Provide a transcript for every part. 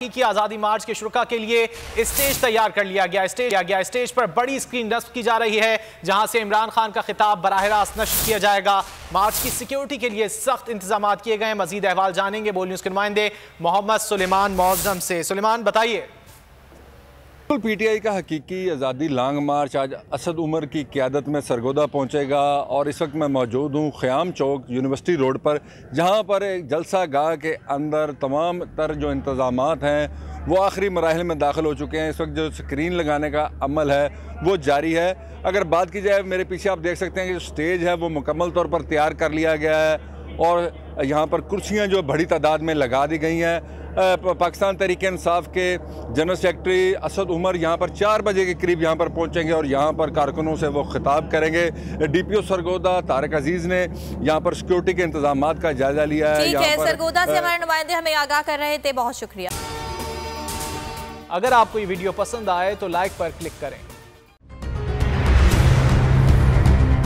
की आजादी मार्च के शुरा के लिए स्टेज तैयार कर लिया गया। स्टेज पर बड़ी स्क्रीन नस्ब की जा रही है जहां से इमरान खान का खिताब बराह रास्त नश्र किया जाएगा। मार्च की सिक्योरिटी के लिए सख्त इंतजाम किए गए। मजीद अहवाल जानेंगे बोल न्यूज के नुमाइंदे मोहम्मद सुलेमान मौजम से। सुलेमान बताइए। पीटीआई का हकीकी आज़ादी लॉन्ग मार्च आज असद उमर की क़यादत में सरगोदा पहुंचेगा और इस वक्त मैं मौजूद हूं ख़याम चौक यूनिवर्सिटी रोड पर, जहां पर एक जलसा गाह के अंदर तमाम तर जो इंतज़ामात हैं वो आखिरी मराहिल में दाखिल हो चुके हैं। इस वक्त जो स्क्रीन लगाने का अमल है वो जारी है। अगर बात की जाए, मेरे पीछे आप देख सकते हैं कि जो स्टेज है वो मुकम्मल तौर पर तैयार कर लिया गया है और यहाँ पर कुर्सियाँ जो बड़ी तादाद में लगा दी गई हैं। पाकिस्तान तहरीक इंसाफ के जनरल सेक्रेटरी असद उमर यहाँ पर 4 बजे के करीब यहाँ पर पहुँचेंगे और यहाँ पर कारकुनों से वो खिताब करेंगे। DPO सरगोदा तारिक अजीज ने यहाँ पर सिक्योरिटी के इंतजामात का जायजा लिया है। ठीक है, सरगोदा से हमारे नुमाइंदे हमें आगाह कर रहे थे, बहुत शुक्रिया। अगर आपको ये वीडियो पसंद आए तो लाइक पर क्लिक करें।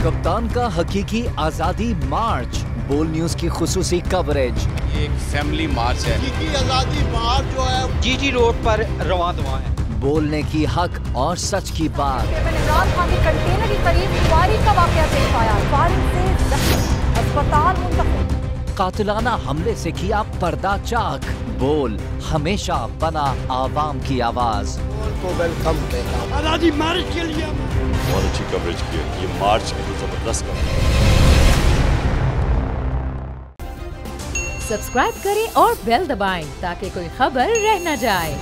कप्तान का हकीकी आजादी मार्च, बोल न्यूज की खुसूसी कवरेज। ये एक फैमिली मार्च है। हकीकी आजादी मार्च जो है जीटी रोड पर रवां दवा है। बोलने की हक और सच की बात। इमरान खान के कंटेनर के करीब फायरिंग का वाकया पेश आया। फायरिंग से जख्मी, अस्पताल मुंतकिल। कातिलाना हमले से किया पर्दा चाक, बोल हमेशा बना आवाम की आवाज। को वेलकम कहता हूं। आजादी मार्च के लिए बहुत अच्छी कवरेज की है। ये मार्च की तो जबरदस्त कवरेज। सब्सक्राइब करें और बेल दबाएं ताकि कोई खबर रह न जाए।